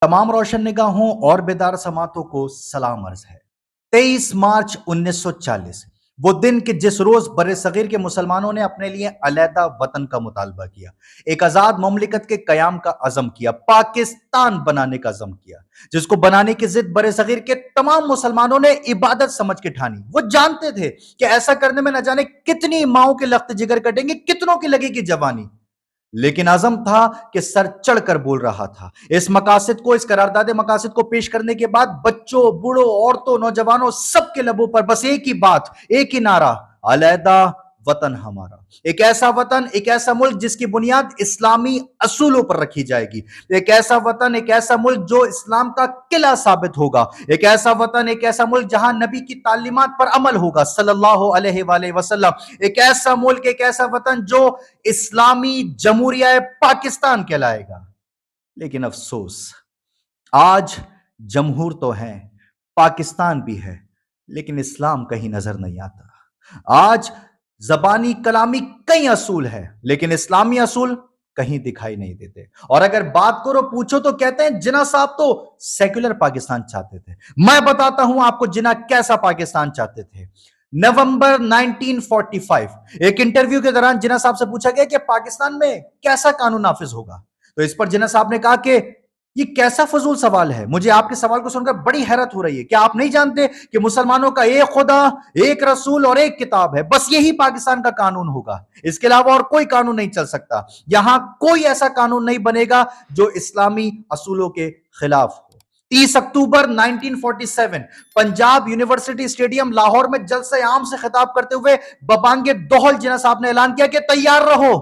तमाम रोशन निगाहों और बेदार समातों को सलाम अर्ज है। 23 मार्च 1940 वो दिन कि जिस रोज बरे सगीर के मुसलमानों ने अपने लिए अलहदा वतन का मुतालबा किया, एक आजाद ममलिकत के कयाम का अज़म किया, पाकिस्तान बनाने का अज़म किया, जिसको बनाने की जिद बरे सगीर के तमाम मुसलमानों ने इबादत समझ के ठानी। वो जानते थे कि ऐसा करने में न जाने कितनी माओं के लख्त जिगर कटेंगे, कितनों की लगेगी जवानी, लेकिन आजम था कि सर चढ़कर बोल रहा था। इस मकासद को, इस करारदादे मकासद को पेश करने के बाद बच्चों, बूढ़ों, औरतों, नौजवानों सबके लबों पर बस एक ही बात, एक ही नारा, अलहदा वतन हमारा। एक ऐसा वतन, एक ऐसा मुल्क जिसकी बुनियाद इस्लामी असूलों पर रखी जाएगी। एक ऐसा वतन, एक ऐसा मुल्क जो इस्लाम का किला साबित होगा। एक ऐसा वतन, एक ऐसा मुल्क जहां नबी की तालीमात पर अमल होगा सल्लल्लाहु अलैहि वसल्लम। एक ऐसा मुल्क, एक ऐसा वतन जो इस्लामी जमहूरिया पाकिस्तान कहलाएगा। लेकिन अफसोस, आज जमहूर तो है, पाकिस्तान भी है, लेकिन इस्लाम कहीं नजर नहीं आता। आज जबानी कलामी कई असूल है, लेकिन इस्लामी असूल कहीं दिखाई नहीं देते। और अगर बात करो, पूछो तो कहते हैं जिन्ना साहब तो सेक्युलर पाकिस्तान चाहते थे। मैं बताता हूं आपको जिन्ना कैसा पाकिस्तान चाहते थे। नवंबर 1945 एक इंटरव्यू के दौरान जिन्ना साहब से पूछा गया कि पाकिस्तान में कैसा कानून नाफिज होगा, तो इस पर जिन्ना साहब ने कहा कि ये कैसा फजूल सवाल है, मुझे आपके सवाल को सुनकर बड़ी हैरत हो रही है। क्या आप नहीं जानते कि मुसलमानों का एक खुदा, एक रसूल और एक किताब है, बस यही पाकिस्तान का कानून होगा, इसके अलावा और कोई कानून नहीं चल सकता। यहां कोई ऐसा कानून नहीं बनेगा जो इस्लामी असूलों के खिलाफ हो। 30 अक्टूबर 1947 पंजाब यूनिवर्सिटी स्टेडियम लाहौर में जलसे आम से खिताब करते हुए बबांगे दोहल जिन्ना साहब ने ऐलान किया कि तैयार रहो,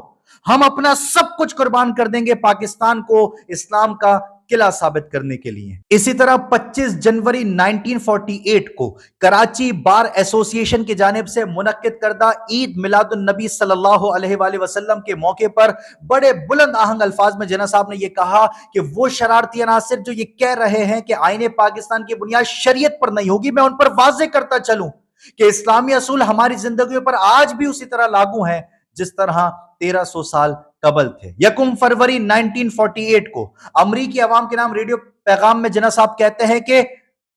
हम अपना सब कुछ कुर्बान कर देंगे पाकिस्तान को इस्लाम का किला साबित करने के लिए। इसी तरह 25 जनवरी 1948 को कराची बार एसोसिएशन की जानिब से मुनक्किद करदा ईद मिलादुन नबी सल्लल्लाहु अलैहि वसल्लम के मौके पर बड़े बुलंद आहंग अल्फाज में जिन्ना साहब ने यह कहा कि वो शरारती अनासिर जो ये कह रहे हैं कि आईने पाकिस्तान की बुनियाद शरीयत पर नहीं होगी, मैं उन पर वाज़े करता चलूं कि इस्लामी असूल हमारी जिंदगियों पर आज भी उसी तरह लागू हैं जिस तरह 1300 साल कबल थे। यकुम फरवरी 1948 को अमरीकी अवाम के नाम रेडियो पैगाम में जिन्ना साहब कहते हैं कि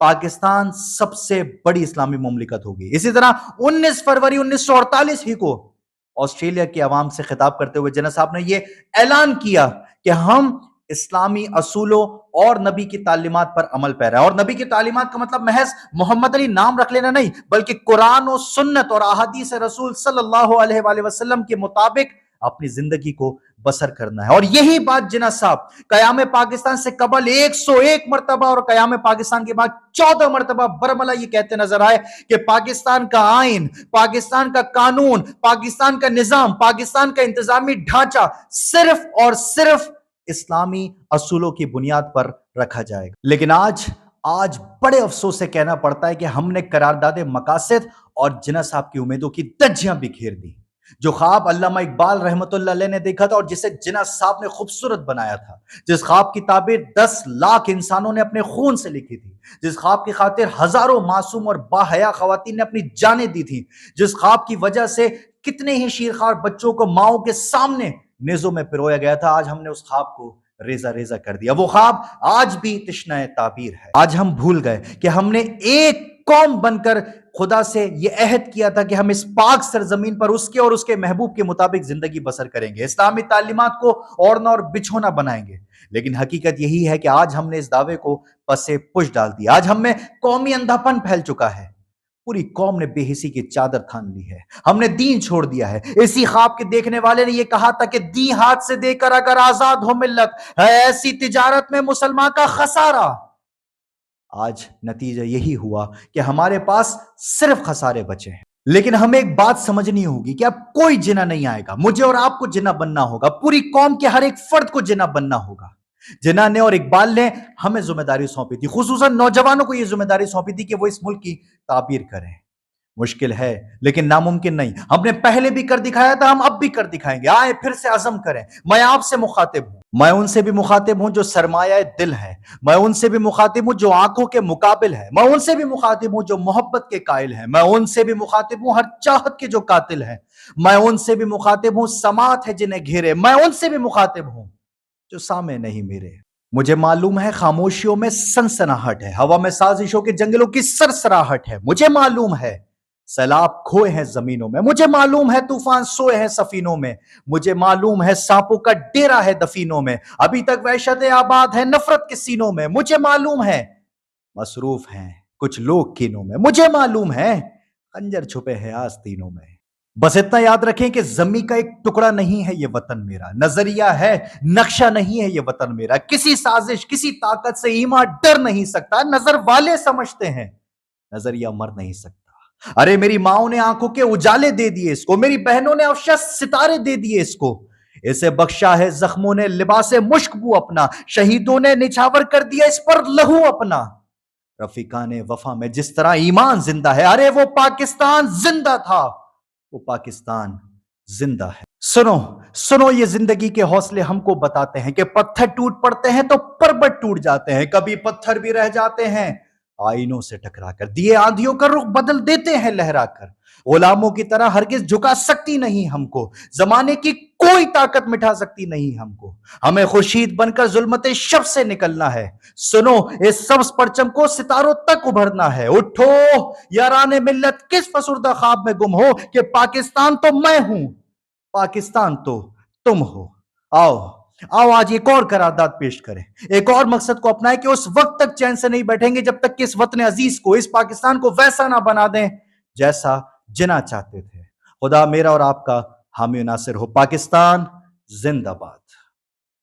पाकिस्तान सबसे बड़ी इस्लामी मुमलिकत होगी। इसी तरह 19 फरवरी 1948 ही को ऑस्ट्रेलिया की अवाम से खिताब करते हुए जिन्ना साहब ने यह ऐलान किया कि हम इस्लामी असूलों और नबी की तालीमात पर अमल पैरा है। और नबी की तालीमात का मतलब महज मोहम्मद अली नाम रख लेना नहीं, बल्कि कुरान और सुन्नत और अहादीस रसूल सल्लल्लाहु अलैहि वसल्लम के मुताबिक अपनी जिंदगी को बसर करना है। और यही बात जिन्ना साहब कयाम पाकिस्तान से कबल 101 मरतबा और कयाम पाकिस्तान के बाद 14 मरतबा बरमला ये कहते नजर आए कि पाकिस्तान का आइन, पाकिस्तान का कानून, पाकिस्तान का निजाम, पाकिस्तान का इंतजामी ढांचा सिर्फ और सिर्फ इस्लामी असूलों की बुनियाद पर रखा जाएगा। लेकिन आज बड़े अफसोस से कहना पड़ता है कि हमने करारदादे मकासद और जिन्ना साहब की उम्मीदों की धज्जियां बिखेर दी। जो ख्वाब अल्लामा इकबाल रहमतुल्लाह अलैह ने देखा था और जिसे जिन्ना साहब ने खूबसूरत बनाया था, जिस ख्वाब की ताबीर 10 लाख इंसानों ने अपने खून से लिखी थी, जिस ख्वाब की खातिर हजारों मासूम और बाहया खवातीन ने अपनी जानें दी थी, जिस ख्वाब की वजह से कितने ही शीरखार बच्चों को माओ के सामने नेजों में पिरोया गया था, आज हमने उस ख्वाब को रेजा रेजा कर दिया। वो ख्वाब आज भी तिश्नाए ताबीर है। आज हम भूल गए कि हमने एक कौम बनकर खुदा से यह अहद किया था कि हम इस पाक सरजमीन पर उसके और उसके महबूब के मुताबिक जिंदगी बसर करेंगे, इस्लामी तालीमात को ओढ़ना और बिछोना बनाएंगे। लेकिन हकीकत यही है कि आज हमने इस दावे को पसे पुश डाल दिया। आज हम में कौमी अंधापन फैल चुका है। पूरी कौम ने बेहिसी की चादर थान ली है, हमने दीन छोड़ दिया है। इसी ख्वाब के देखने वाले ने यह कहा था कि दी हाथ से देकर अगर आजाद हो मिल्लत है, ऐसी तिजारत में मुसलमान का खसारा। आज नतीजा यही हुआ कि हमारे पास सिर्फ खसारे बचे हैं। लेकिन हमें एक बात समझनी होगी कि अब कोई जिना नहीं आएगा, मुझे और आपको जिना बनना होगा, पूरी कौम के हर एक फर्द को जिना बनना होगा। जिन्ना ने और इकबाल ने हमें जिम्मेदारी सौंपी थी, खुसूसन नौजवानों को यह जिम्मेदारी सौंपी थी कि वो इस मुल्क की ताबीर करें। मुश्किल है लेकिन नामुमकिन नहीं। हमने पहले भी कर दिखाया था, हम अब भी कर दिखाएंगे। आए फिर से अज़म करें। मैं आपसे मुखातिब हूं, मैं उनसे भी मुखातिब हूं जो सरमाया दिल है, मैं उनसे भी मुखातिब हूं जो आंखों के मुकाबिल है, मैं उनसे भी मुखातिब हूं जो मोहब्बत के कायल है, मैं उनसे भी मुखातिब हूं हर चाहत के जो कातिल है, मैं उनसे भी मुखातिब हूं समात है जिन्हें घेरे, मैं उनसे भी मुखातिब हूं जो सामे नहीं मेरे। मुझे मालूम है खामोशियों में सनसनाहट है, हवा में साजिशों के जंगलों की सरसराहट है। मुझे मालूम है सैलाब खोए हैं जमीनों में, मुझे मालूम है तूफान सोए हैं सफीनों में, मुझे मालूम है सांपों का डेरा है दफीनों में, अभी तक वहशत आबाद है नफरत के सीनों में। मुझे मालूम है मसरूफ हैं कुछ लोग कीनों में, मुझे मालूम है खंजर छुपे हैं आस्तीनों में। बस इतना याद रखें कि जमी का एक टुकड़ा नहीं है ये वतन मेरा, नजरिया है नक्शा नहीं है ये वतन मेरा, किसी साजिश किसी ताकत से ईमान डर नहीं सकता, नजर वाले समझते हैं नजरिया मर नहीं सकता। अरे मेरी माओ ने आंखों के उजाले दे दिए इसको, मेरी बहनों ने अफशा सितारे दे दिए इसको, इसे बख्शा है जख्मों ने लिबासे मुश्कबू अपना, शहीदों ने निछावर कर दिया इस पर लहू अपना। रफीका ने वफा में जिस तरह ईमान जिंदा है, अरे वो पाकिस्तान जिंदा था, वो पाकिस्तान जिंदा है। सुनो सुनो ये जिंदगी के हौसले हमको बताते हैं कि पत्थर टूट पड़ते हैं तो पर्वत टूट जाते हैं, कभी पत्थर भी रह जाते हैं आईनों से टकराकर, दिए आंधियों का रुख बदल देते हैं लहराकर। गुलामों की तरह हरगिज झुका सकती नहीं हमको, जमाने की कोई ताकत मिटा सकती नहीं हमको, हमें खुर्शीद बनकर जुल्मते शब से निकलना है। सुनो इस सब्ज परचम को सितारों तक उभरना है, उठो याराने मिल्लत किस फसुर्दा ख्वाब में गुम हो कि पाकिस्तान तो मैं हूं, पाकिस्तान तो तुम हो। आओ आओ आज एक और करारदाद पेश करें, एक और मकसद को अपनाएं कि उस वक्त तक चैन से नहीं बैठेंगे जब तक कि इस वतन अजीज को, इस पाकिस्तान को वैसा ना बना दें जैसा जिना चाहते थे। खुदा मेरा और आपका हामी नासिर हो। पाकिस्तान जिंदाबाद।